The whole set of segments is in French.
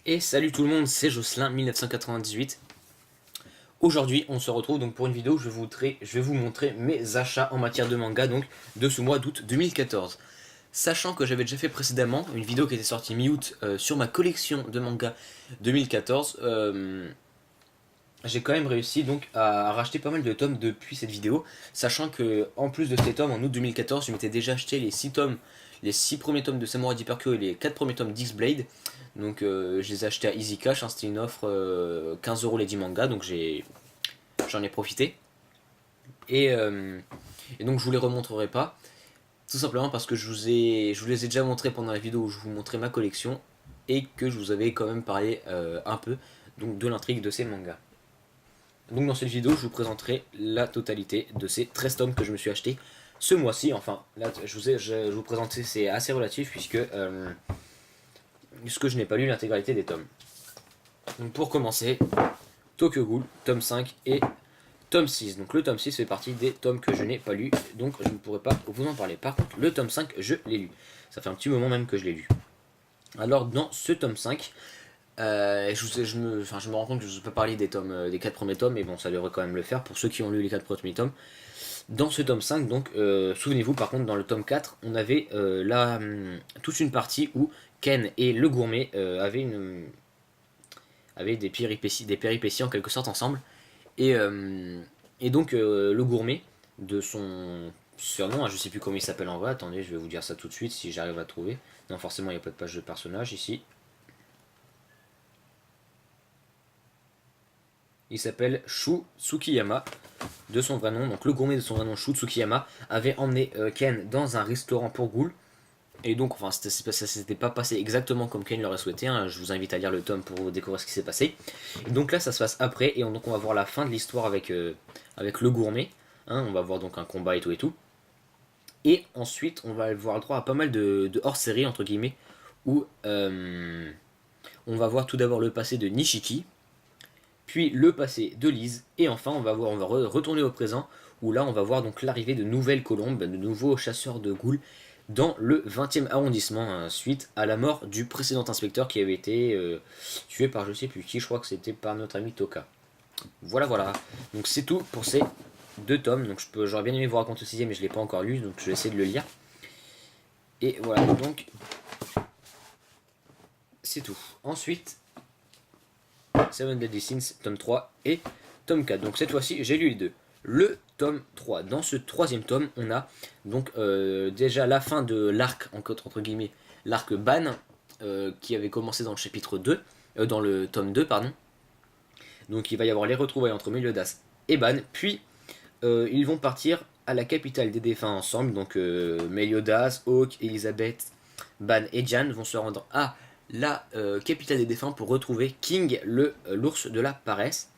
Et salut tout le monde, c'est Jocelyn 1998. Aujourd'hui, on se retrouve donc pour une vidéo où je vais vous montrer mes achats en matière de manga donc de ce mois d'août 2014. Sachant que j'avais déjà fait précédemment une vidéo qui était sortie mi-août sur ma collection de manga 2014, j'ai quand même réussi donc à racheter pas mal de tomes depuis cette vidéo, sachant que en plus de ces tomes, en août 2014, je m'étais déjà acheté les 6 tomes, les 6 premiers tomes de Samurai Deeper et les 4 premiers tomes d'X-Blade. Donc je les ai achetés à Easy Cash, hein, c'était une offre 15€ les 10 mangas, donc j'en ai profité. Et, euh, et donc je vous les remontrerai pas, tout simplement parce que je vous les ai déjà montrés pendant la vidéo où je vous montrais ma collection, et que je vous avais quand même parlé un peu donc, de l'intrigue de ces mangas. Donc dans cette vidéo, je vous présenterai la totalité de ces 13 tomes que je me suis acheté ce mois-ci. Enfin, là, je vous présentais, c'est assez relatif puisque je n'ai pas lu l'intégralité des tomes. Donc pour commencer, Tokyo Ghoul, tome 5 et tome 6. Donc le tome 6 fait partie des tomes que je n'ai pas lu, donc je ne pourrai pas vous en parler. Par contre, le tome 5, je l'ai lu. Ça fait un petit moment même que je l'ai lu. Alors dans ce tome 5, je me rends compte que je ne peux pas parler des 4 premiers tomes, mais bon, ça devrait quand même le faire pour ceux qui ont lu les 4 premiers tomes. Dans ce tome 5, donc, souvenez-vous, par contre, dans le tome 4, on avait toute une partie où Ken et le gourmet avaient des péripéties en quelque sorte ensemble. Et, euh, et donc, le gourmet, de son surnom, je sais plus comment il s'appelle en vrai, attendez, je vais vous dire ça tout de suite si j'arrive à trouver. Non, forcément, il n'y a pas de page de personnage ici. Il s'appelle Shu Tsukiyama, de son vrai nom. Donc le gourmet de son vrai nom, Shu Tsukiyama, avait emmené Ken dans un restaurant pour ghouls. Et donc, enfin, ça s'était pas passé exactement comme Ken l'aurait souhaité, hein. Je vous invite à lire le tome pour découvrir ce qui s'est passé. Et donc là, ça se passe après, et donc on va voir la fin de l'histoire avec le gourmet, hein. On va voir donc un combat et tout et tout. Et ensuite, on va avoir le droit à pas mal de hors-série, entre guillemets, où on va voir tout d'abord le passé de Nishiki, puis le passé de Lise, et enfin on va retourner au présent, où là on va voir donc l'arrivée de nouvelles colombes, de nouveaux chasseurs de ghouls, dans le 20e arrondissement, hein, suite à la mort du précédent inspecteur qui avait été tué par je sais plus qui, je crois que c'était par notre ami Toka. Voilà, voilà. Donc c'est tout pour ces 2 tomes. Donc j'aurais bien aimé vous raconter le 6e, mais je ne l'ai pas encore lu, donc je vais essayer de le lire. Et voilà, donc c'est tout. Ensuite, Seven Deadly Sins, tome 3 et tome 4. Donc cette fois-ci, j'ai lu les deux. Le tome 3. Dans ce 3e tome, on a donc déjà la fin de l'arc, entre guillemets, l'arc Ban, qui avait commencé dans le chapitre 2, dans le tome 2, pardon. Donc il va y avoir les retrouvailles entre Meliodas et Ban, puis ils vont partir à la capitale des défunts ensemble. Donc Meliodas, Hawk, Elizabeth, Ban et Jan vont se rendre à la capitale des défunts pour retrouver King, l'ours de la paresse.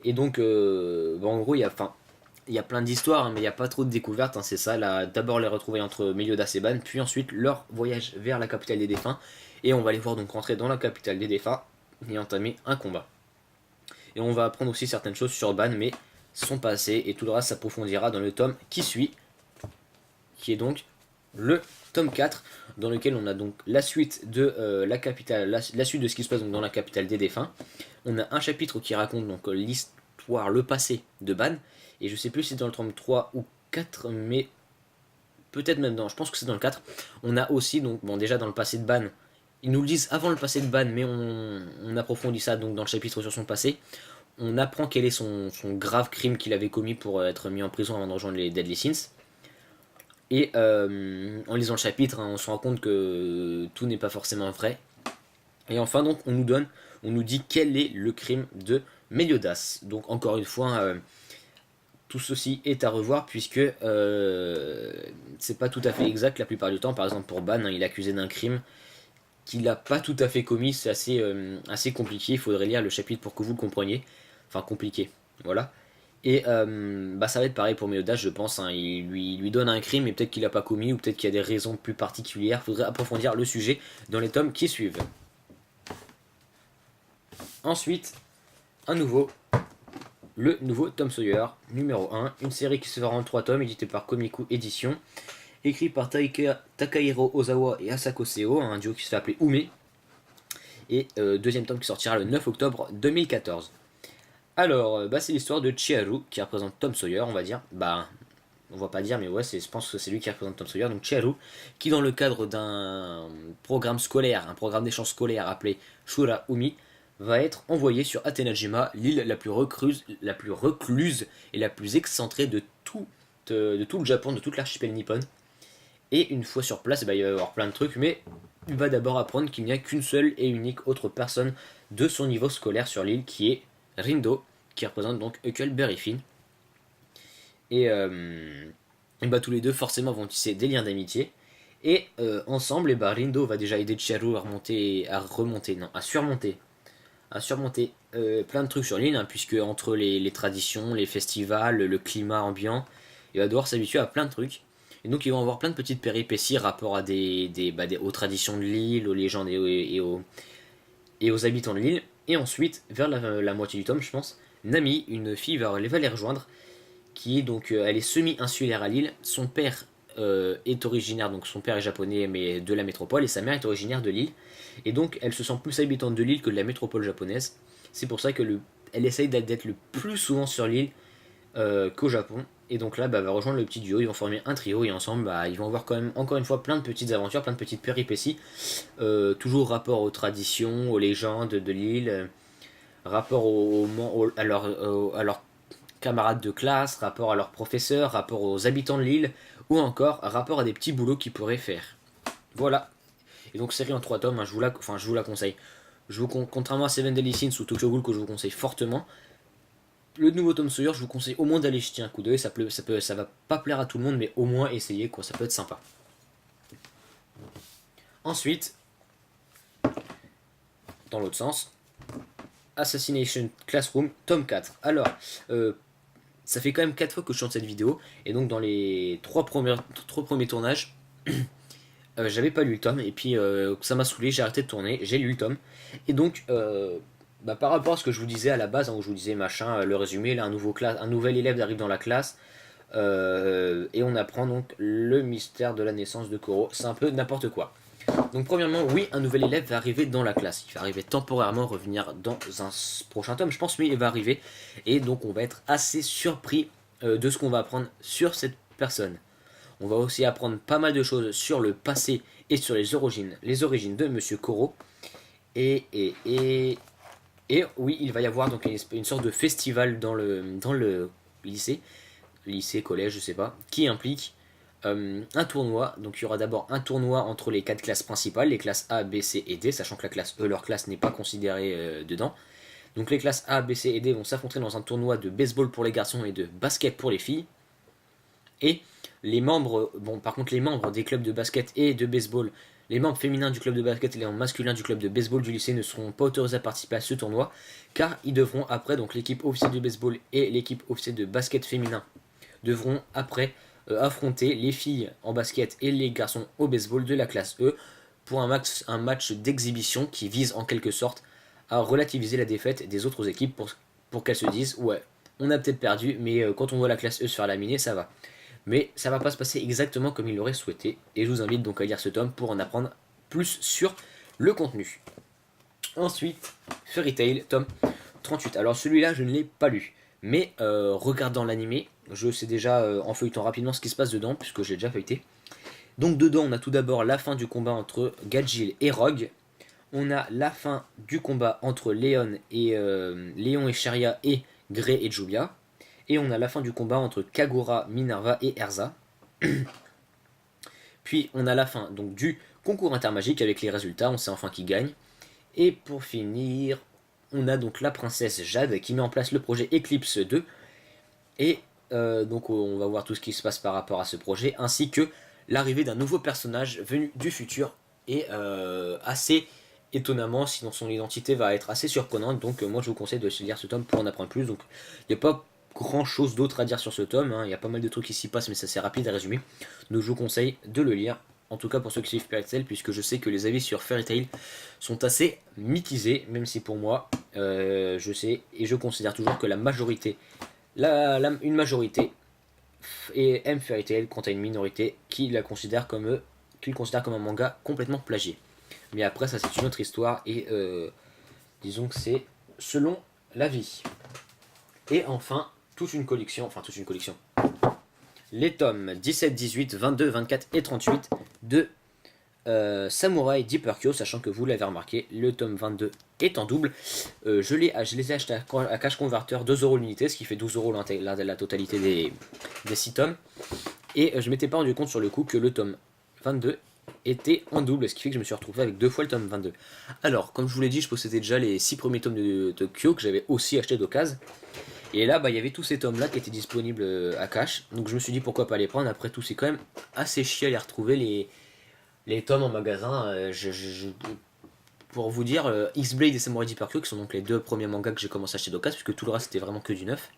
Et donc, bon, en gros, il y a plein d'histoires, hein, mais il n'y a pas trop de découvertes, hein, c'est ça. D'abord les retrouvailles entre Meliodas et Ban, puis ensuite leur voyage vers la capitale des défunts. Et on va les voir donc rentrer dans la capitale des défunts et entamer un combat. Et on va apprendre aussi certaines choses sur Ban, mais son passé, et tout le reste s'approfondira dans le tome qui suit, qui est donc le tome 4, dans lequel on a donc la suite de la capitale, la suite de ce qui se passe donc dans la capitale des défunts. On a un chapitre qui raconte donc l'histoire, le passé de Ban, et je sais plus si c'est dans le tome 3 ou 4, mais peut-être même dans, je pense que c'est dans le 4. On a aussi donc, bon déjà dans le passé de Ban, ils nous le disent avant le passé de Ban, mais on approfondit ça donc dans le chapitre sur son passé. On apprend quel est son grave crime qu'il avait commis pour être mis en prison avant de rejoindre les Deadly Sins. Et en lisant le chapitre, hein, on se rend compte que tout n'est pas forcément vrai. Et enfin, donc, on nous dit quel est le crime de Meliodas. Donc, encore une fois, tout ceci est à revoir puisque c'est pas tout à fait exact la plupart du temps. Par exemple, pour Ban, hein, il est accusé d'un crime qu'il n'a pas tout à fait commis. C'est assez compliqué. Il faudrait lire le chapitre pour que vous le compreniez. Enfin, compliqué. Voilà. Et bah ça va être pareil pour Meliodas, je pense, hein. Il lui donne un crime, mais peut-être qu'il n'a pas commis, ou peut-être qu'il y a des raisons plus particulières. Il faudrait approfondir le sujet dans les tomes qui suivent. Ensuite, le nouveau Tom Sawyer, numéro 1, une série qui se fera en 3 tomes, éditée par Komiku Édition, écrit par Takahiro Ozawa et Asako Seo, un duo qui se fait appeler Ume. et deuxième tome qui sortira le 9 octobre 2014. Alors, c'est l'histoire de Chiharu qui représente Tom Sawyer, on va dire. On va pas dire, mais ouais, je pense que c'est lui qui représente Tom Sawyer. Donc Chiharu, qui dans le cadre d'un programme scolaire, un programme d'échange scolaire appelé Shura Umi, va être envoyé sur Atenajima, l'île la plus recluse et la plus excentrée de tout le Japon, de toute l'archipel nippone. Et une fois sur place, il va y avoir plein de trucs, mais il va d'abord apprendre qu'il n'y a qu'une seule et unique autre personne de son niveau scolaire sur l'île, qui est Rindo, qui représente donc Huckleberry Finn. Et tous les deux forcément vont tisser des liens d'amitié. Et ensemble, Rindo va déjà aider Chiharu à surmonter plein de trucs sur l'île, hein, puisque entre les traditions, les festivals, le climat ambiant, il va devoir s'habituer à plein de trucs. Et donc ils vont avoir plein de petites péripéties rapport à aux traditions de l'île, aux légendes et aux habitants de l'île. Et ensuite, vers la moitié du tome, je pense, Nami, une fille, va les rejoindre, qui est donc, elle est semi-insulaire à l'île. Son père est originaire, donc son père est japonais, mais de la métropole, et sa mère est originaire de l'île. Et donc, elle se sent plus habitante de l'île que de la métropole japonaise. C'est pour ça que elle essaye d'être le plus souvent sur l'île qu'au Japon. Et donc là, va rejoindre le petit duo, ils vont former un trio, et ensemble, ils vont avoir quand même, encore une fois, plein de petites aventures, plein de petites péripéties. Toujours rapport aux traditions, aux légendes de l'île, rapport à leurs camarades de classe, rapport à leurs professeurs, rapport aux habitants de l'île, ou encore rapport à des petits boulots qu'ils pourraient faire. Voilà. Et donc série en 3 tomes, hein, je vous la conseille. Contrairement à Seven Deadly Sins ou Tokyo Ghoul que je vous conseille fortement, le nouveau Tom Sawyer, je vous conseille au moins d'aller jeter un coup d'œil. Ça va pas plaire à tout le monde, mais au moins essayer, quoi. Ça peut être sympa. Ensuite, dans l'autre sens, Assassination Classroom, tome 4. Alors, ça fait quand même 4 fois que je chante cette vidéo, et donc dans les 3 premiers tournages, j'avais pas lu le tome, et puis ça m'a saoulé, j'ai arrêté de tourner, j'ai lu le tome, et donc par rapport à ce que je vous disais à la base, hein, où je vous disais machin, le résumé, là un nouvel élève arrive dans la classe, et on apprend donc le mystère de la naissance de Koro, c'est un peu n'importe quoi. Donc premièrement, oui, un nouvel élève va arriver dans la classe, il va arriver temporairement, revenir dans un prochain tome, je pense, mais il va arriver, et donc on va être assez surpris de ce qu'on va apprendre sur cette personne. On va aussi apprendre pas mal de choses sur le passé et sur les origines de Monsieur Koro. Et oui, il va y avoir donc une sorte de festival dans le lycée, collège, je sais pas, qui implique un tournoi. Donc il y aura d'abord un tournoi entre les 4 classes principales, les classes A, B, C et D, sachant que la classe E, leur classe n'est pas considérée dedans. Donc les classes A, B, C et D vont s'affronter dans un tournoi de baseball pour les garçons et de basket pour les filles. Et par contre les membres des clubs de basket et de baseball, les membres féminins du club de basket et les membres masculins du club de baseball du lycée ne seront pas autorisés à participer à ce tournoi, car ils devront après, donc l'équipe officielle de baseball et l'équipe officielle de basket féminin devront après affronter les filles en basket et les garçons au baseball de la classe E pour un match d'exhibition qui vise en quelque sorte à relativiser la défaite des autres équipes pour qu'elles se disent ouais, on a peut-être perdu, mais quand on voit la classe E se faire laminer, ça va. Mais ça va pas se passer exactement comme il l'aurait souhaité, et je vous invite donc à lire ce tome pour en apprendre plus sur le contenu. Ensuite, Fairy Tail, tome 38. Alors celui-là, je ne l'ai pas lu, mais regardant l'animé, je sais déjà en feuilletant rapidement ce qui se passe dedans, puisque j'ai déjà feuilleté. Donc dedans, on a tout d'abord la fin du combat entre Gajil et Rogue. On a la fin du combat entre Léon et Sharia et Grey et Jubia. Et on a la fin du combat entre Kagura, Minerva et Erza. Puis on a la fin donc du concours intermagique avec les résultats, on sait enfin qui gagne. Et pour finir, on a donc la princesse Jade qui met en place le projet Eclipse 2. Et donc on va voir tout ce qui se passe par rapport à ce projet, ainsi que l'arrivée d'un nouveau personnage venu du futur. Et assez étonnamment, sinon son identité va être assez surprenante. Donc moi je vous conseille de lire ce tome pour en apprendre plus. Donc il n'y a pas grand chose d'autre à dire sur ce tome, hein. Il y a pas mal de trucs qui s'y passent, mais ça c'est rapide à résumer. Donc je vous conseille de le lire, en tout cas pour ceux qui suivent Fairy Tail, puisque je sais que les avis sur Fairy Tail sont assez mitigés, même si pour moi, je sais et je considère toujours que la majorité, une majorité aime Fairy Tail, quant à une minorité qui le considère comme un manga complètement plagié. Mais après, ça c'est une autre histoire et disons que c'est selon la vie. Et enfin, toute une collection, les tomes 17, 18, 22, 24 et 38 de Samurai Deeper Kyo, sachant que vous l'avez remarqué, le tome 22 est en double. Je les ai achetés à Cash Converter 2€ l'unité, ce qui fait 12€ la totalité des 6 tomes. Et je m'étais pas rendu compte sur le coup que le tome 22 était en double, ce qui fait que je me suis retrouvé avec 2 fois le tome 22. Alors, comme je vous l'ai dit, je possédais déjà les 6 premiers tomes de Kyo que j'avais aussi acheté d'occasion. Et là, il y avait tous ces tomes là qui étaient disponibles à Cash. Donc je me suis dit pourquoi pas les prendre. Après tout, c'est quand même assez chiant à les retrouver les tomes en magasin. Pour vous dire, X-Blade et Samurai Deeper Kyo, qui sont donc les 2 premiers mangas que j'ai commencé à acheter d'occasion, puisque tout le reste c'était vraiment que du neuf.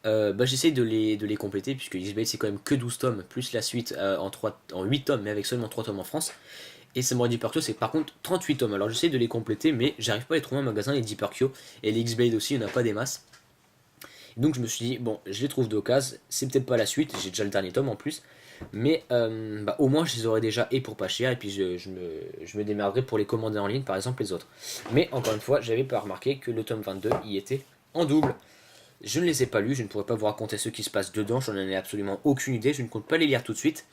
J'essaye de les compléter, puisque X-Blade c'est quand même que 12 tomes, plus la suite en 8 tomes, mais avec seulement 3 tomes en France. Et Samurai Deeper Kyo c'est par contre 38 tomes. Alors j'essaye de les compléter, mais j'arrive pas à les trouver en magasin, les Deeper Kyo. Et les X-Blade aussi, il n'y en a pas des masses. Donc je me suis dit, bon, je les trouve d'occasion, c'est peut-être pas la suite, j'ai déjà le dernier tome en plus, mais au moins je les aurais déjà et pour pas cher, et puis je me démerderai pour les commander en ligne, par exemple les autres. Mais encore une fois, j'avais pas remarqué que le tome 22 y était en double. Je ne les ai pas lus, je ne pourrais pas vous raconter ce qui se passe dedans, j'en ai absolument aucune idée, je ne compte pas les lire tout de suite,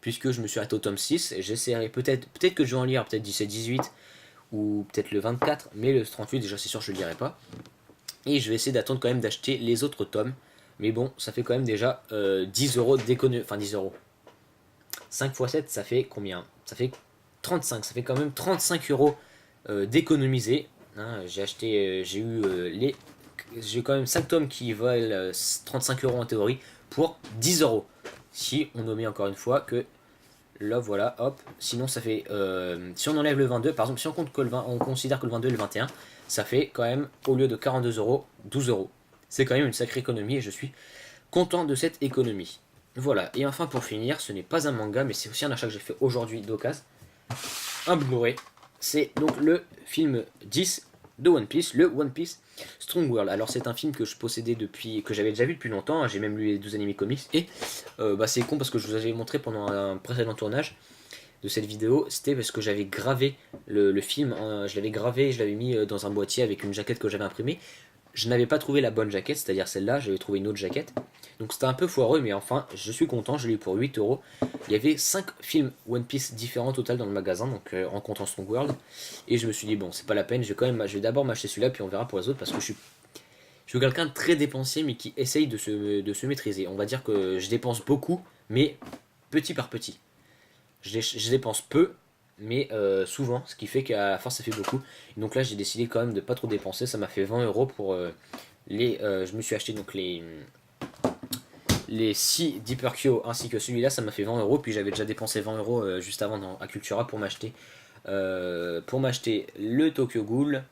puisque je me suis arrêté au tome 6, et j'essaierai peut-être que je vais en lire peut-être 17-18, ou peut-être le 24, mais le 38 déjà c'est sûr je le lirai pas. Et je vais essayer d'attendre quand même d'acheter les autres tomes. Mais bon, ça fait quand même déjà 10€ d'économie. Enfin 10€. 5 x 7, ça fait combien? Ça fait 35. Ça fait quand même 35€ d'économiser. Hein, j'ai acheté. J'ai quand même 5 tomes qui valent 35€ en théorie pour 10€. Si on omet encore une fois que là voilà, hop. Sinon ça fait. Si on enlève le 22, par exemple, si on, compte que on considère que le 22 et le 21, ça fait quand même, au lieu de 42€, 12€. C'est quand même une sacrée économie et je suis content de cette économie. Voilà, et enfin pour finir, ce n'est pas un manga, mais c'est aussi un achat que j'ai fait aujourd'hui d'occasion. Un Blu-ray. C'est donc le film 10 de One Piece, le One Piece Strong World. Alors c'est un film que je possédais depuis, que j'avais déjà vu depuis longtemps, j'ai même lu les 12 animés comics, et c'est con parce que je vous avais montré pendant un précédent tournage de cette vidéo, c'était parce que j'avais gravé le film, je l'avais gravé, je l'avais mis dans un boîtier avec une jaquette que j'avais imprimée. Je n'avais pas trouvé la bonne jaquette, c'est-à-dire celle-là, j'avais trouvé une autre jaquette. Donc c'était un peu foireux, mais enfin, je suis content, je l'ai eu pour 8€. Il y avait 5 films One Piece différents au total dans le magasin, donc en comptant Strong World. Et je me suis dit, bon, c'est pas la peine, je vais d'abord m'acheter celui-là, puis on verra pour les autres, parce que je suis quelqu'un de très dépensier, mais qui essaye de se maîtriser. On va dire que je dépense beaucoup, mais petit par petit. Je dépense peu, mais souvent, ce qui fait qu'à la fin ça fait beaucoup. Et donc là j'ai décidé quand même de pas trop dépenser, ça m'a fait 20€ pour je me suis acheté donc les 6 Deeper Kyo ainsi que celui-là, ça m'a fait 20€, puis j'avais déjà dépensé 20€ juste avant à Cultura pour m'acheter le Tokyo Ghoul,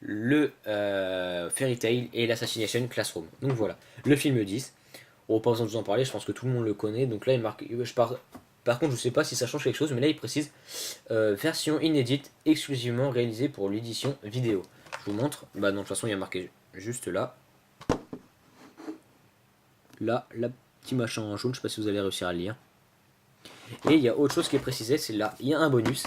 le Fairy Tail et l'Assassination Classroom. Donc voilà, le film 10. Bon, pas besoin de vous en parler, je pense que tout le monde le connaît. Donc là, il marque, par contre, je sais pas si ça change quelque chose, mais là, il précise version inédite, exclusivement réalisée pour l'édition vidéo. Je vous montre. Bah, non, de toute façon, il y a marqué juste là. Là, la petit machin en jaune, je sais pas si vous allez réussir à le lire. Et il y a autre chose qui est précisé, c'est là, il y a un bonus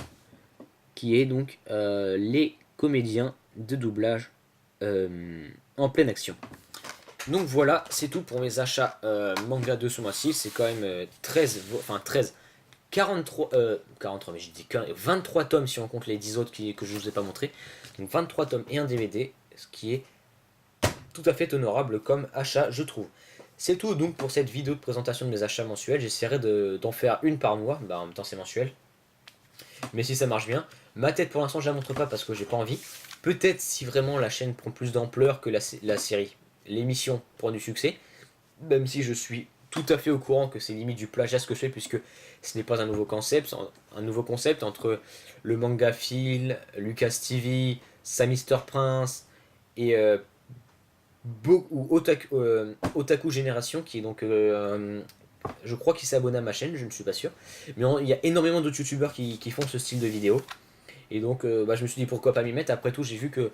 qui est donc les comédiens de doublage en pleine action. Donc voilà, c'est tout pour mes achats manga de ce mois-ci. C'est quand même 43, mais j'ai dit 23 tomes si on compte les 10 autres que je ne vous ai pas montré. Donc 23 tomes et un DVD, ce qui est tout à fait honorable comme achat, je trouve. C'est tout donc pour cette vidéo de présentation de mes achats mensuels. J'essaierai d'en faire une par mois, bah, en même temps c'est mensuel. Mais si ça marche bien, ma tête pour l'instant je la montre pas parce que j'ai pas envie. Peut-être si vraiment la chaîne prend plus d'ampleur que la série, l'émission prend du succès, même si je suis tout à fait au courant que c'est limite du plagiat ce que je fais puisque ce n'est pas un nouveau concept entre le manga Phil, Lucas TV, Samister Prince et Otaku Génération qui est donc je crois qu'il s'est abonné à ma chaîne, je ne suis pas sûr, mais il y a énormément d'autres youtubeurs qui font ce style de vidéo et donc je me suis dit pourquoi pas m'y mettre. Après tout j'ai vu que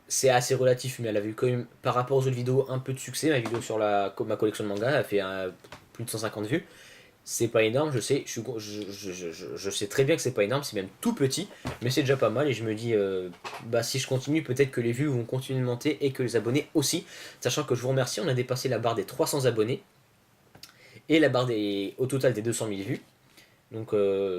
c'est assez relatif, mais elle avait eu quand même, par rapport aux autres vidéos, un peu de succès. Ma vidéo sur ma collection de manga a fait plus de 150 vues. C'est pas énorme, je sais, je sais très bien que c'est pas énorme, c'est même tout petit, mais c'est déjà pas mal et je me dis, bah si je continue, peut-être que les vues vont continuer de monter et que les abonnés aussi, sachant que je vous remercie, on a dépassé la barre des 300 abonnés et la barre au total des 200 000 vues. Donc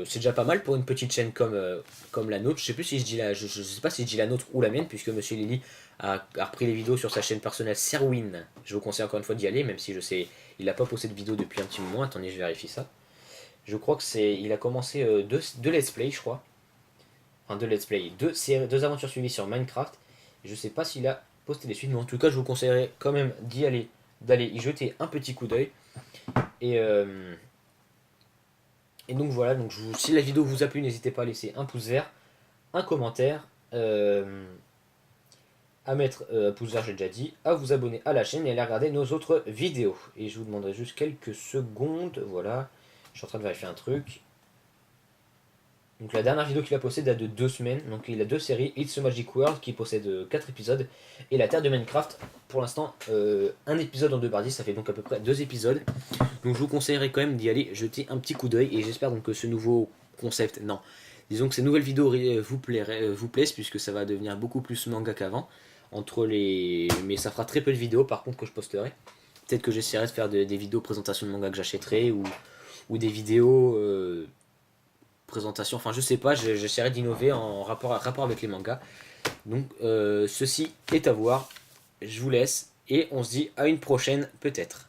c'est déjà pas mal pour une petite chaîne comme la nôtre. Je sais plus si je dis je sais pas si je dis la nôtre ou la mienne, puisque Monsieur Lily a repris les vidéos sur sa chaîne personnelle Serwin. Je vous conseille encore une fois d'y aller, même si je sais il n'a pas posté de vidéo depuis un petit moment. Attendez, je vérifie ça. Je crois que il a commencé deux let's play, je crois. Enfin deux let's play, deux aventures suivies sur Minecraft. Je sais pas s'il a posté les suites, mais en tout cas je vous conseillerais quand même d'aller y jeter un petit coup d'œil. Et et donc voilà, donc si la vidéo vous a plu, n'hésitez pas à laisser un pouce vert, un commentaire, à mettre un pouce vert, j'ai déjà dit, à vous abonner à la chaîne et à aller regarder nos autres vidéos. Et je vous demanderai juste quelques secondes, voilà, je suis en train de vérifier un truc. Donc la dernière vidéo qu'il a postée date de 2 semaines, donc il a deux séries, It's a Magic World qui possède 4 épisodes, et La Terre de Minecraft, pour l'instant un épisode en 2 parties, ça fait donc à peu près 2 épisodes. Donc je vous conseillerais quand même d'y aller jeter un petit coup d'œil, et j'espère donc que ce nouveau concept, non, disons que ces nouvelles vidéos vous plaisent, puisque ça va devenir beaucoup plus manga qu'avant, mais ça fera très peu de vidéos par contre que je posterai. Peut-être que j'essaierai de faire des vidéos présentation de manga que j'achèterai, ou des vidéos présentation, enfin je sais pas, j'essaierai d'innover en rapport avec les mangas. Donc ceci est à voir, je vous laisse et on se dit à une prochaine peut-être.